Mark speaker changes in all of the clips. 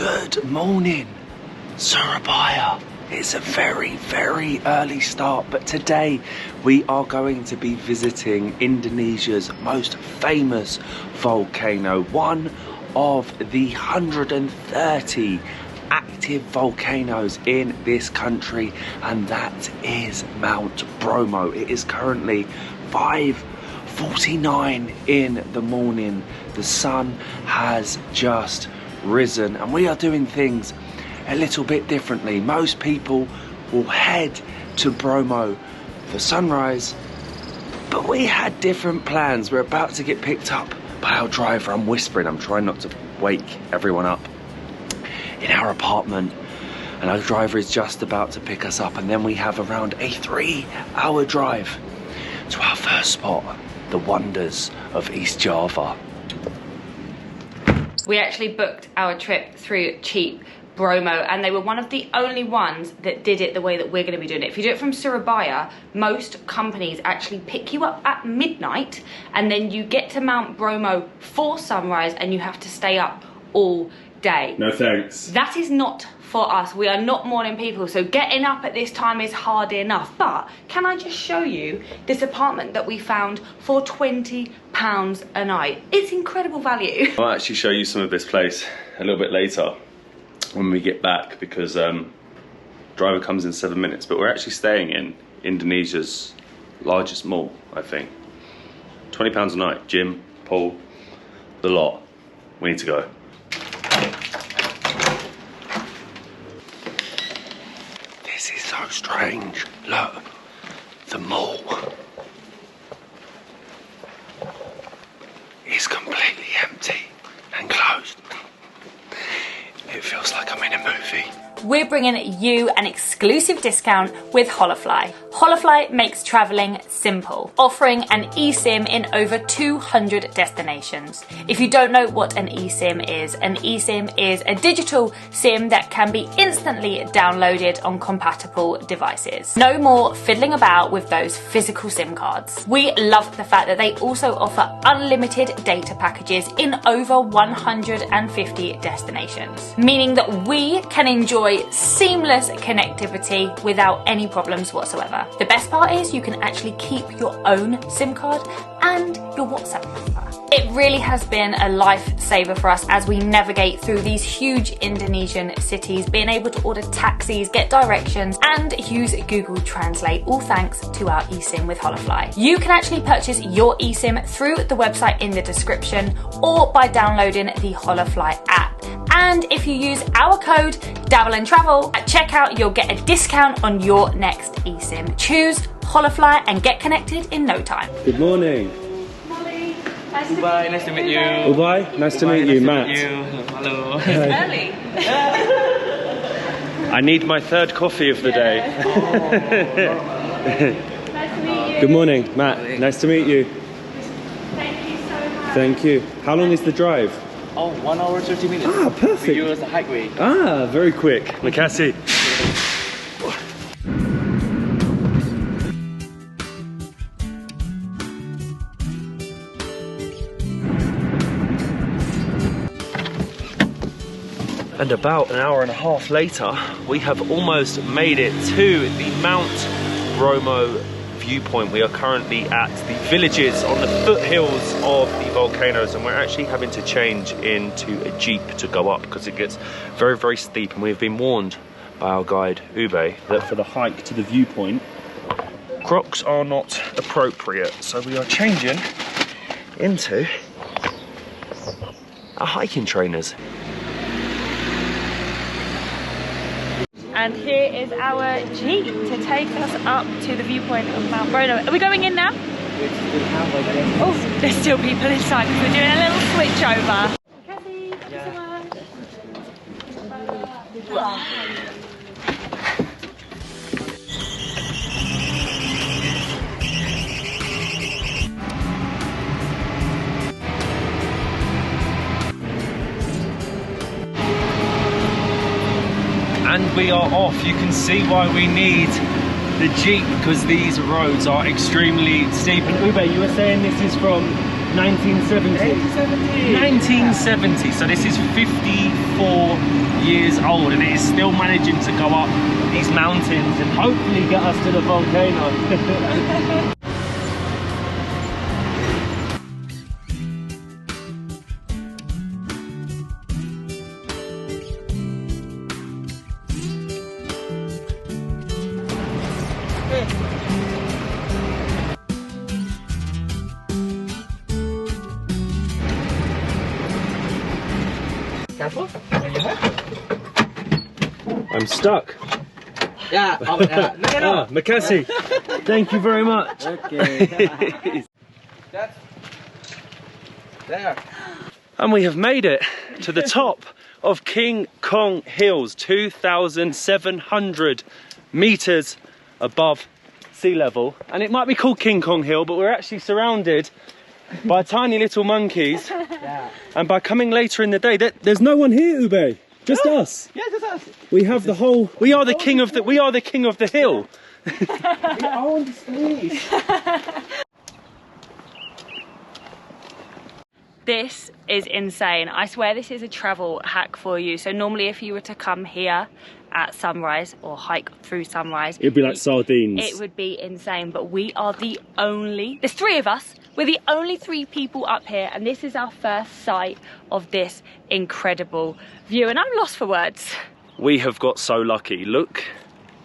Speaker 1: Good morning, Surabaya. It's a very, very early start, but today we are going to be visiting Indonesia's most famous volcano, one of the 130 active volcanoes in this country, and that is Mount Bromo. It is currently 5:49 in the morning. The sun has just risen and we are doing things a little bit differently. Most people will head to Bromo for sunrise, but we had different plans. We're about to get picked up by our driver. I'm whispering, I'm trying not to wake everyone up, in our apartment, and our driver is just about to pick us up, and then we have around a 3-hour drive to our first spot, the wonders of East Java.
Speaker 2: We actually booked our trip through Cheap Bromo, and they were one of the only ones that did it the way that we're going to be doing it. If you do it from Surabaya, most companies actually pick you up at midnight and then you get to Mount Bromo for sunrise and you have to stay up all day.
Speaker 3: No thanks.
Speaker 2: That is not for us. We are not morning people, so getting up at this time is hard enough. But can I just show you this apartment that we found for £20 a night? It's incredible value.
Speaker 3: I'll actually show you some of this place a little bit later when we get back, because driver comes in 7 minutes, but we're actually staying in Indonesia's largest mall, I think. £20 a night, gym, pool, the lot. We need to go.
Speaker 1: This is so strange. Look, the mall is completely empty and closed. It feels like I'm in a movie.
Speaker 2: We're bringing you an exclusive discount with Holofly. Holofly makes traveling simple, offering an eSIM in over 200 destinations. If you don't know what an eSIM is a digital SIM that can be instantly downloaded on compatible devices. No more fiddling about with those physical SIM cards. We love the fact that they also offer unlimited data packages in over 150 destinations, meaning that we can enjoy seamless connectivity without any problems whatsoever. The best part is you can actually keep your own SIM card and your WhatsApp number. It really has been a lifesaver for us as we navigate through these huge Indonesian cities, being able to order taxis, get directions, and use Google Translate, all thanks to our eSIM with Holofly. You can actually purchase your eSIM through the website in the description or by downloading the Holofly app. And if you use our code DABBLEANDTRAVEL at checkout, you'll get a discount on your next eSIM. Choose Holofly and get connected in no time.
Speaker 3: Good morning.
Speaker 2: Molly,
Speaker 4: Ubay, nice to meet you.
Speaker 3: Ubay, nice to meet you. Matt.
Speaker 4: Hello.
Speaker 2: It's early.
Speaker 3: I need my third coffee of the day.
Speaker 2: Nice to meet you.
Speaker 3: Good morning, Matt. Nice to meet you.
Speaker 2: Thank you so much.
Speaker 3: Thank you. How long is the drive?
Speaker 4: Oh, 1 hour 30 minutes.
Speaker 3: Ah, perfect.
Speaker 4: We use the highway.
Speaker 3: Ah, very quick. Makasih.
Speaker 1: And about an hour and a half later, we have almost made it to the Mount Bromo viewpoint. We are currently at the villages on the foothills of the volcanoes, and we're actually having to change into a jeep to go up because it gets very, very steep, and we've been warned by our guide Ubay that for the hike to the viewpoint, Crocs are not appropriate. So we are changing into our hiking trainers.
Speaker 2: And here is our jeep to take us up to the viewpoint of Mount Bromo. Are we going in now? Oh, there's still people inside because we're doing a little switch over. Kathy, thank you so much.
Speaker 1: And we are off. You can see why we need the jeep, because these roads are extremely steep. And Ubay, you were saying this is from 1970? 1970. So this is 54 years old and it is still managing to go up these mountains and hopefully get us to the volcano.
Speaker 4: Careful.
Speaker 1: I'm stuck.
Speaker 4: Yeah. No.
Speaker 1: Makassi, thank you very much.
Speaker 4: Okay. That's there.
Speaker 1: And we have made it to the top of King Kong Hills, 2,700 meters above sea level. And it might be called King Kong Hill, but we're actually surrounded by tiny little monkeys.
Speaker 4: Yeah.
Speaker 1: And by coming later in the day, there's no one here, Ube. Just us.
Speaker 4: Yeah, just us.
Speaker 1: We have the whole. We are the king of the. We are the king of the hill.
Speaker 4: We own the street.
Speaker 2: This is insane. I swear this is a travel hack for you. So normally if you were to come here at sunrise or hike through sunrise,
Speaker 1: It'd be like sardines.
Speaker 2: it would be insane. But we are the only, there's 3 of us, we're the only 3 people up here, and this is our first sight of this incredible view, and I'm lost for words.
Speaker 1: We have got so lucky. Look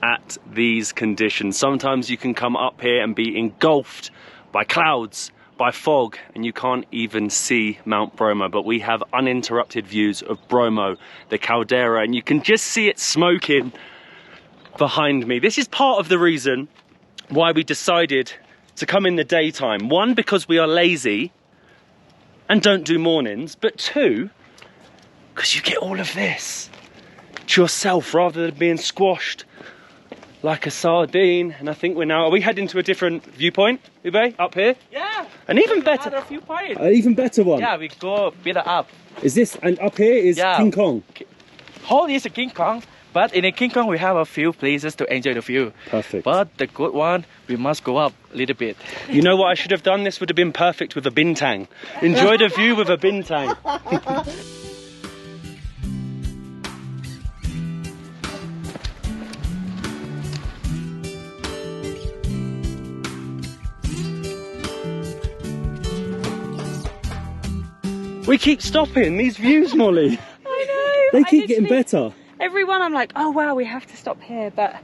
Speaker 1: at these conditions. Sometimes you can come up here and be engulfed by clouds, by fog, and you can't even see Mount Bromo, but we have uninterrupted views of Bromo, the caldera, and you can just see it smoking behind me. This is part of the reason why we decided to come in the daytime. 1, because we are lazy and don't do mornings, but 2, because you get all of this to yourself rather than being squashed like a sardine. And I think are we heading to a different viewpoint, Ube? Up here?
Speaker 4: Yeah.
Speaker 1: An even better,
Speaker 4: Another few points.
Speaker 1: an even better one.
Speaker 4: Yeah, we go a bit up.
Speaker 1: Is this, and up here is
Speaker 4: Yeah.
Speaker 1: King Kong.
Speaker 4: Whole is a King Kong, but in a King Kong we have a few places to enjoy the view.
Speaker 1: Perfect.
Speaker 4: But the good one, we must go up a little bit.
Speaker 1: You know what I should have done? This would have been perfect with a bintang. Enjoy the view with a bintang. We keep stopping, these views, Molly.
Speaker 2: I know.
Speaker 1: They keep getting better.
Speaker 2: Everyone, I'm like, oh wow, we have to stop here, but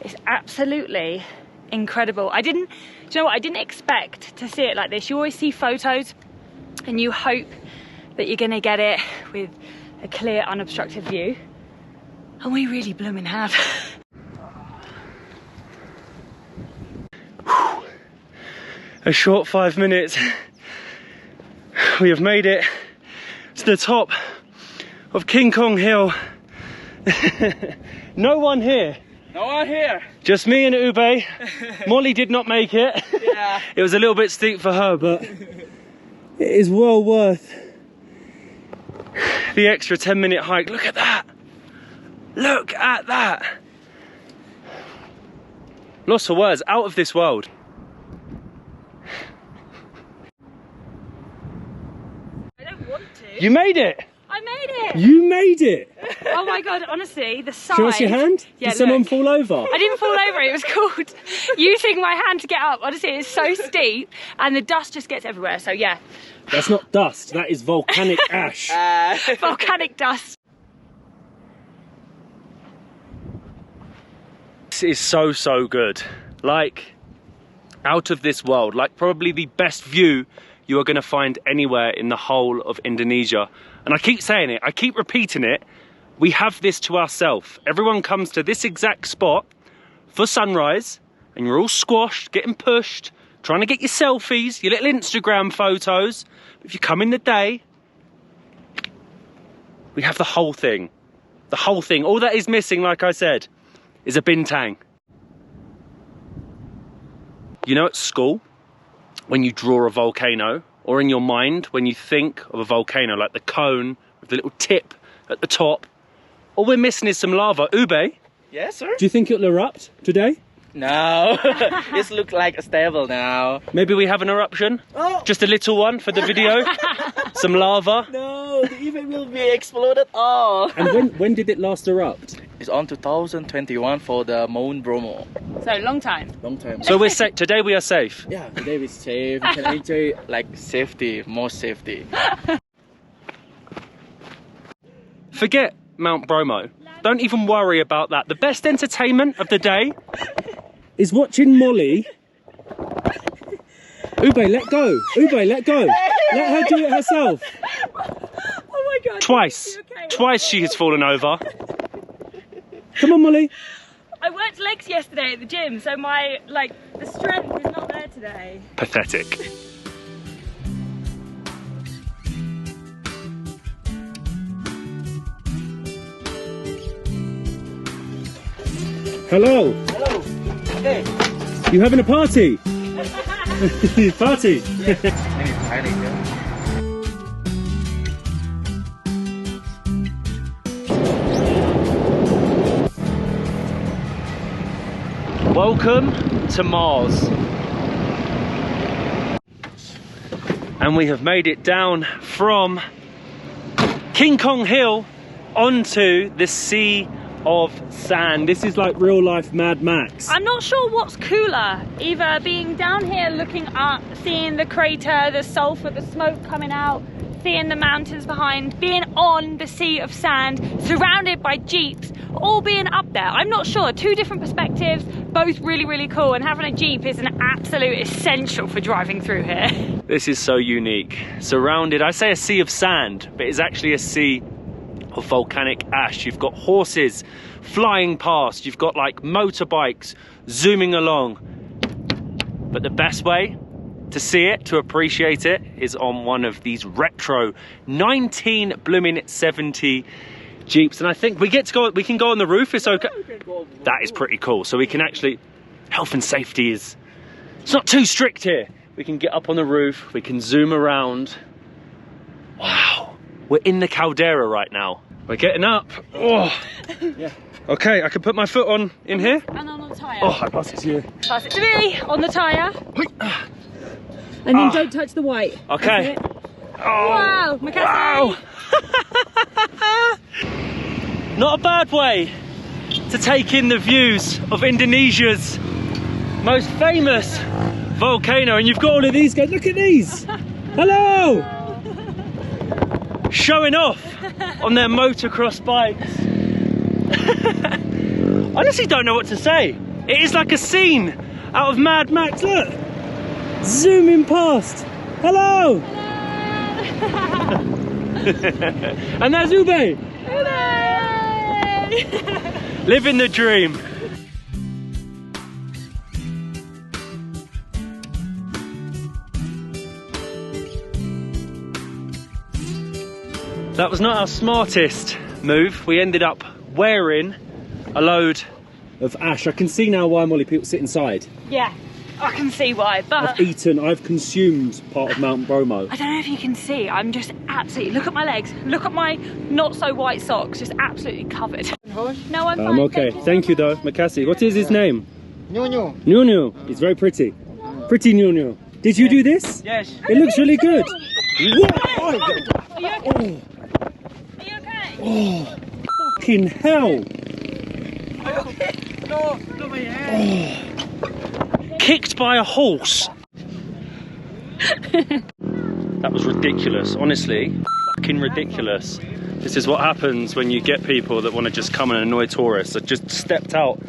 Speaker 2: it's absolutely incredible. Do you know what? I didn't expect to see it like this. You always see photos and you hope that you're gonna get it with a clear, unobstructed view. And we really blooming have.
Speaker 1: A short 5 minutes. We have made it to the top of King Kong Hill. No one here.
Speaker 4: No one here.
Speaker 1: Just me and Ube. Molly did not make it.
Speaker 4: Yeah.
Speaker 1: It was a little bit steep for her, but it is well worth the extra 10-minute hike. Look at that. Look at that. Lost for words, out of this world.
Speaker 2: I don't want to.
Speaker 1: You made it.
Speaker 2: I made it.
Speaker 1: You made it.
Speaker 2: Oh my God, honestly, the side.
Speaker 1: Show us your hand.
Speaker 2: Yeah,
Speaker 1: Did someone
Speaker 2: look.
Speaker 1: fall over?
Speaker 2: I didn't fall over, it was called using my hand to get up. Honestly, it's so steep and the dust just gets everywhere, so yeah.
Speaker 1: That's not dust, that is volcanic ash.
Speaker 2: Volcanic dust.
Speaker 1: This is so, so good. Like, out of this world. Like, probably the best view you are going to find anywhere in the whole of Indonesia. And I keep saying it, I keep repeating it. We have this to ourselves. Everyone comes to this exact spot for sunrise, and you're all squashed, getting pushed, trying to get your selfies, your little Instagram photos. If you come in the day, we have the whole thing. The whole thing. All that is missing, like I said, is a bintang. You know, at school, when you draw a volcano, or in your mind, when you think of a volcano, like the cone with the little tip at the top, all we're missing is some lava. Ube,
Speaker 4: Yes, sir.
Speaker 1: do you think it'll erupt today?
Speaker 4: No, it looks like stable now.
Speaker 3: Maybe we have an eruption?
Speaker 4: Oh.
Speaker 3: Just a little one for the video? Some lava?
Speaker 4: No, the event will be exploded all.
Speaker 3: And when did it last erupt?
Speaker 4: It's on 2021 for the Mount Bromo.
Speaker 2: So long time.
Speaker 4: Long time.
Speaker 3: So we're safe. Today we are safe.
Speaker 4: Yeah, today we safe. We can enjoy like safety, more safety.
Speaker 3: Forget Mount Bromo. Don't even worry about that. The best entertainment of the day is watching Molly. Ube, let go. Ube, let go. Let her do it herself.
Speaker 2: Oh my god.
Speaker 3: Twice.
Speaker 2: Okay?
Speaker 3: Twice she has fallen over. Come on, Molly.
Speaker 2: I worked legs yesterday at the gym, so my, the strength is not there today.
Speaker 3: Pathetic. Hello.
Speaker 4: Hello. Hey.
Speaker 3: You having a party? Party. Welcome to Mars. And we have made it down from King Kong Hill onto the Sea of Sand. This is like real life Mad Max.
Speaker 2: I'm not sure what's cooler, either being down here looking up, seeing the crater, the sulphur, the smoke coming out, seeing the mountains behind, being on the Sea of Sand, surrounded by jeeps, all being up there. I'm not sure, two different perspectives, both really, really cool, and having a jeep is an absolute essential for driving through here.
Speaker 3: This is so unique. Surrounded, I say a sea of sand, but it's actually a sea of volcanic ash. You've got horses flying past, you've got like motorbikes zooming along. But the best way to see it, to appreciate it, is on one of these retro 1970 Jeeps. And I think we can go on the roof. It's okay. That is pretty cool. So we can actually, health and safety is, it's not too strict here. We can get up on the roof, we can zoom around. Wow. We're in the caldera right now. We're getting up. Oh. Yeah. Okay, I can put my foot on in here.
Speaker 2: And on the tyre.
Speaker 3: Oh, I pass it to you.
Speaker 2: Pass it to me, on the tyre. And then don't touch the white.
Speaker 3: Okay. Oh,
Speaker 2: wow,
Speaker 3: wow. Not a bad way to take in the views of Indonesia's most famous volcano. And you've got all of these guys, look at these. Hello. Showing off on their motocross bikes. Honestly don't know what to say. It is like a scene out of Mad Max, look. Zooming past. Hello. And that's Ube. Living the dream. That was not our smartest move. We ended up wearing a load of ash. I can see now why Molly people sit inside.
Speaker 2: Yeah, I can see why, but
Speaker 3: I've consumed part of Mount Bromo.
Speaker 2: I don't know if you can see, I'm just absolutely, look at my legs, look at my not so white socks, just absolutely covered. No, I'm fine.
Speaker 3: I'm okay. Thank you though, Makassi. What is his name?
Speaker 5: Nyonya.
Speaker 3: Nyonya. He's very pretty. Pretty Nyonya. Did you do this?
Speaker 4: Yes.
Speaker 3: It looks really good. What?
Speaker 2: Are you okay? Are you okay?
Speaker 3: Oh, fucking hell.
Speaker 4: No, my hand.
Speaker 3: Kicked by a horse. That was ridiculous, honestly. Fucking ridiculous. This is what happens when you get people that want to just come and annoy tourists. I just stepped out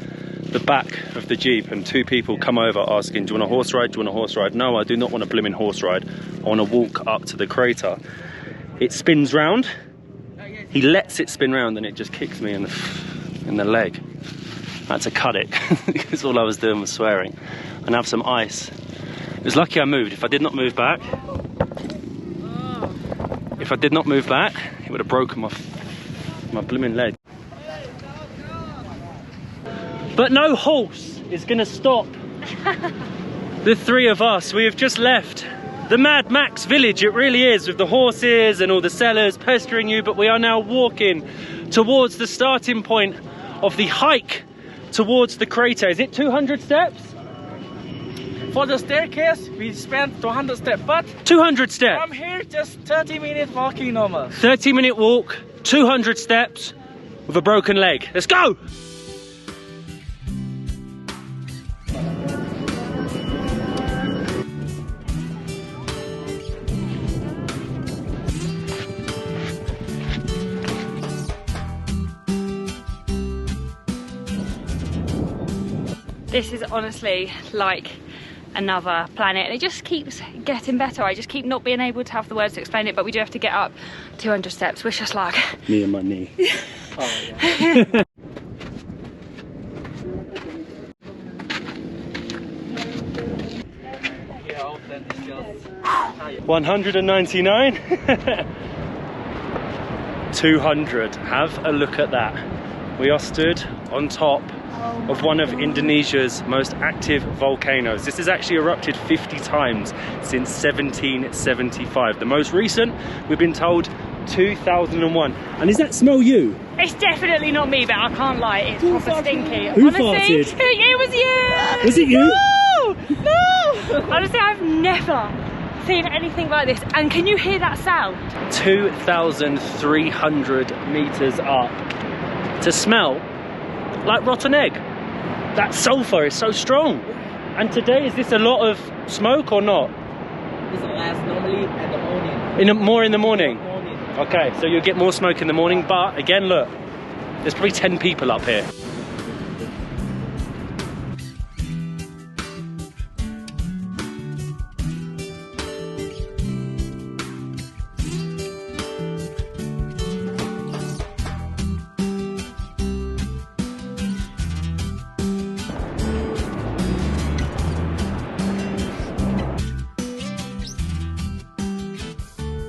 Speaker 3: the back of the Jeep and two people come over asking, do you want a horse ride? Do you want a horse ride? No, I do not want a blimmin' horse ride. I want to walk up to the crater. It spins round. He lets it spin round and it just kicks me in the leg. I had to cut it because all I was doing was swearing. And have some ice. It was lucky I moved. If I did not move back, it would have broken my blooming leg. But no horse is gonna stop the three of us. We have just left the Mad Max village, it really is, with the horses and all the sellers pestering you, but we are now walking towards the starting point of the hike
Speaker 5: towards the crater. Is it 200 steps?
Speaker 4: For the staircase, we spent 200 steps, but
Speaker 5: 200 steps.
Speaker 4: from here, just 30 minutes walking normal.
Speaker 5: 30-minute walk, 200 steps with a broken leg. Let's go!
Speaker 2: This is honestly like another planet, and it just keeps getting better. I just keep not being able to have the words to explain it, but we do have to get up 200 steps, which is like
Speaker 5: Me and my knee.
Speaker 4: Oh, yeah.
Speaker 5: 199. 200. Have a look at that. We are stood on top of one of Indonesia's most active volcanoes. This has actually erupted 50 times since 1775. The most recent, we've been told, 2001. And does that smell you?
Speaker 2: it's definitely not me, but I can't lie, it's proper stinky.
Speaker 5: Who
Speaker 2: Honestly,
Speaker 5: farted?
Speaker 2: it was you!
Speaker 5: Was it you?
Speaker 2: No! No! Honestly, I've never seen anything like this. And can you hear that sound?
Speaker 5: 2,300 meters up to smell like rotten egg. That sulfur is so strong. And today, is this a lot of smoke or not?
Speaker 4: This lasts normally at the morning.
Speaker 5: More in the morning? Okay, so you'll get more smoke in the morning, but again, look, there's probably 10 people up here.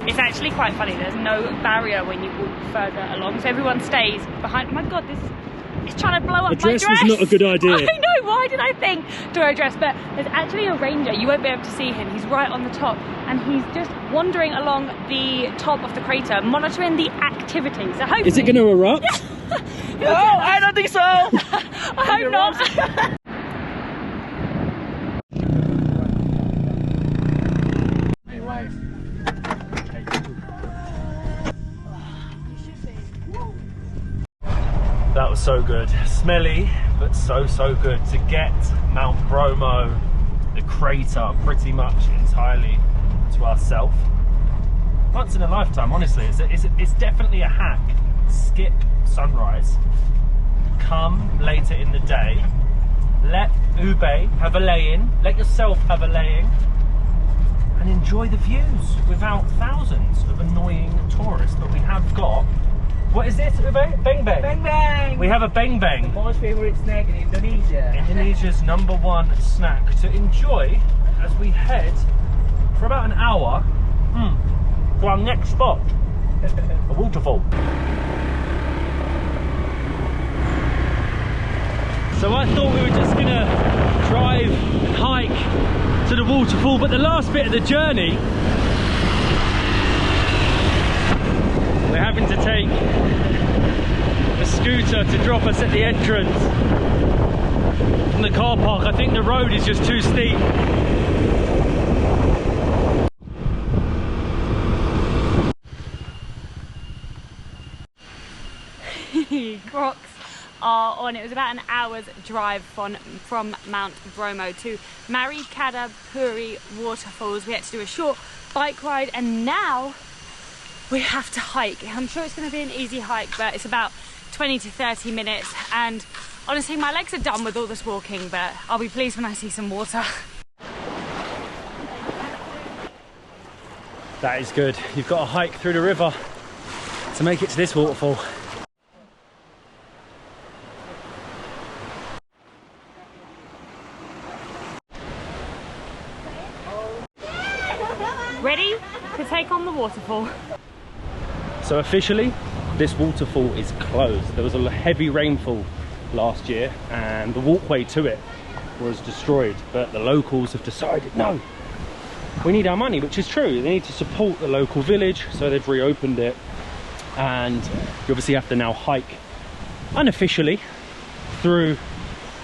Speaker 2: It's actually quite funny, there's no barrier when you walk further along, so everyone stays behind. Oh my god, this is trying to blow up my dress.
Speaker 5: A dress was not a good idea.
Speaker 2: I know, why did I think to wear a dress? But there's actually a ranger, you won't be able to see him, he's right on the top, and he's just wandering along the top of the crater, monitoring the activity. So hopefully...
Speaker 5: Is it going to erupt?
Speaker 4: No, I don't think so.
Speaker 2: I hope not.
Speaker 5: That was so good. Smelly, but so good. To get Mount Bromo, the crater, pretty much entirely to ourselves. Once in a lifetime, honestly. It's definitely a hack. Skip sunrise. Come later in the day. Let Ube have a lay-in. Let yourself have a lay-in. And enjoy the views without thousands of annoying tourists. But we have got... What is this, Ube? Bang bang.
Speaker 4: Bang bang.
Speaker 5: We have a bang bang.
Speaker 4: Most favorite snack in Indonesia.
Speaker 5: Indonesia's #1 snack to enjoy as we head for about an hour to our next spot, a waterfall. So I thought we were just gonna drive and hike to the waterfall, but the last bit of the journey we're having to take a scooter to drop us at the entrance from the car park. I think the road is just too steep.
Speaker 2: Crocs are on. It was about an hour's drive from Mount Bromo to Madakaripura waterfalls. We had to do a short bike ride, and now we have to hike. I'm sure it's going to be an easy hike, but it's about 20 to 30 minutes, and honestly my legs are done with all this walking, but I'll be pleased when I see some water.
Speaker 5: That is good. You've got to hike through the river to make it to this waterfall.
Speaker 2: Ready to take on the waterfall?
Speaker 5: So officially, this waterfall is closed. There was a heavy rainfall last year and the walkway to it was destroyed, but the locals have decided, no, we need our money, which is true. They need to support the local village, so they've reopened it, and you obviously have to now hike unofficially through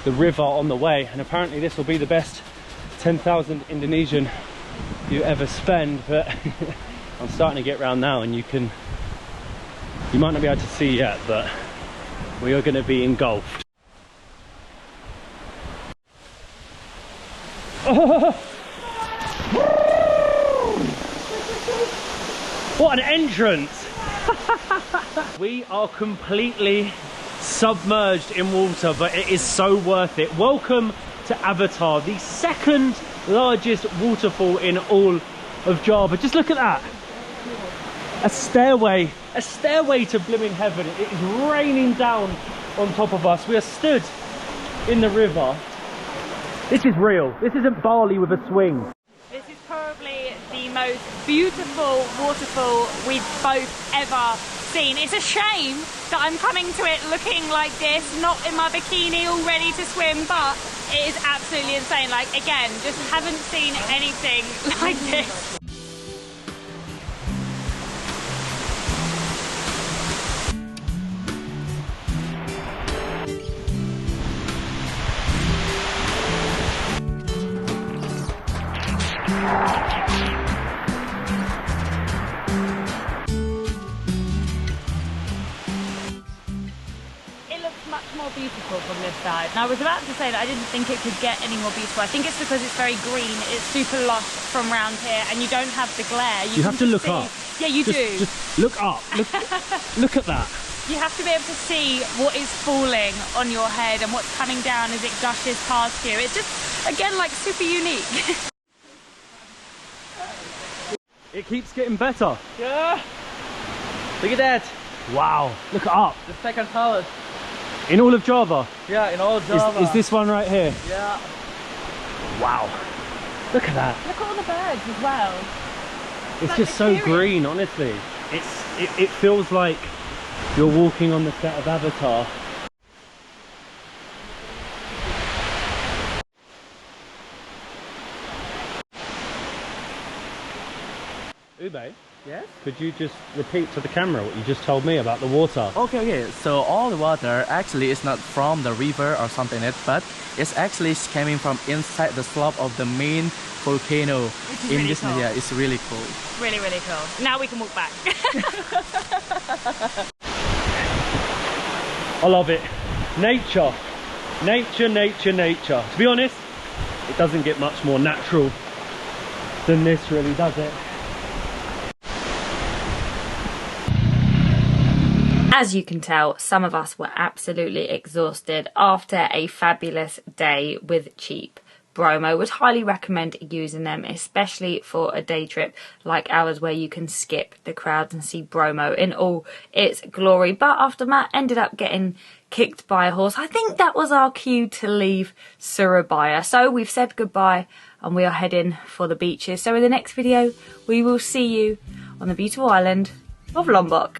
Speaker 5: the river on the way, and apparently this will be the best 10,000 Indonesian you ever spend. But I'm starting to get round now, and you might not be able to see yet, but we are going to be engulfed. Oh! What an entrance! We are completely submerged in water, but it is so worth it. Welcome to Avatar, the second largest waterfall in all of Java. Just look at that. A stairway to blooming heaven. It is raining down on top of us. We are stood in the river. This is real. This isn't Bali with a swing.
Speaker 2: This is probably the most beautiful waterfall we've both ever seen. It's a shame that I'm coming to it looking like this, not in my bikini all ready to swim, but it is absolutely insane. Like, again, just haven't seen anything like this. Much more beautiful from this side. And I was about to say that I didn't think it could get any more beautiful. I think it's because it's very green, it's super lush from round here, and you don't have the glare.
Speaker 5: You have to look up.
Speaker 2: Yeah, you do.
Speaker 5: Just look up. Look at that.
Speaker 2: You have to be able to see what is falling on your head and what's coming down as it gushes past you. It's just, again, like super unique.
Speaker 5: It keeps getting better.
Speaker 4: Yeah. Look at that.
Speaker 5: Wow. Look up.
Speaker 4: The second tallest.
Speaker 5: In all of Java?
Speaker 4: Yeah, in all Java.
Speaker 5: Is this one right here?
Speaker 4: Yeah.
Speaker 5: Wow. Look at that.
Speaker 2: Look at all the birds as well.
Speaker 5: It's
Speaker 2: like
Speaker 5: just so
Speaker 2: mysterious.
Speaker 5: green, honestly. It feels like you're walking on the set of Avatar. Ube?
Speaker 4: Yes?
Speaker 5: Could you just repeat to the camera what you just told me about the water?
Speaker 4: Okay. So all the water actually is not from the river or something like that, but it's actually coming from inside the slope of the main volcano in
Speaker 2: really
Speaker 4: this.
Speaker 2: cool.
Speaker 4: Yeah, it's really cool.
Speaker 2: Really, really cool. Now we can walk back.
Speaker 5: I love it. Nature. Nature, nature, nature. To be honest, it doesn't get much more natural than this, really, does it?
Speaker 2: As you can tell, some of us were absolutely exhausted after a fabulous day with Cheap. Bromo would highly recommend using them, especially for a day trip like ours where you can skip the crowds and see Bromo in all its glory. But after Matt ended up getting kicked by a horse, I think that was our cue to leave Surabaya. So we've said goodbye and we are heading for the beaches. So in the next video, we will see you on the beautiful island of Lombok.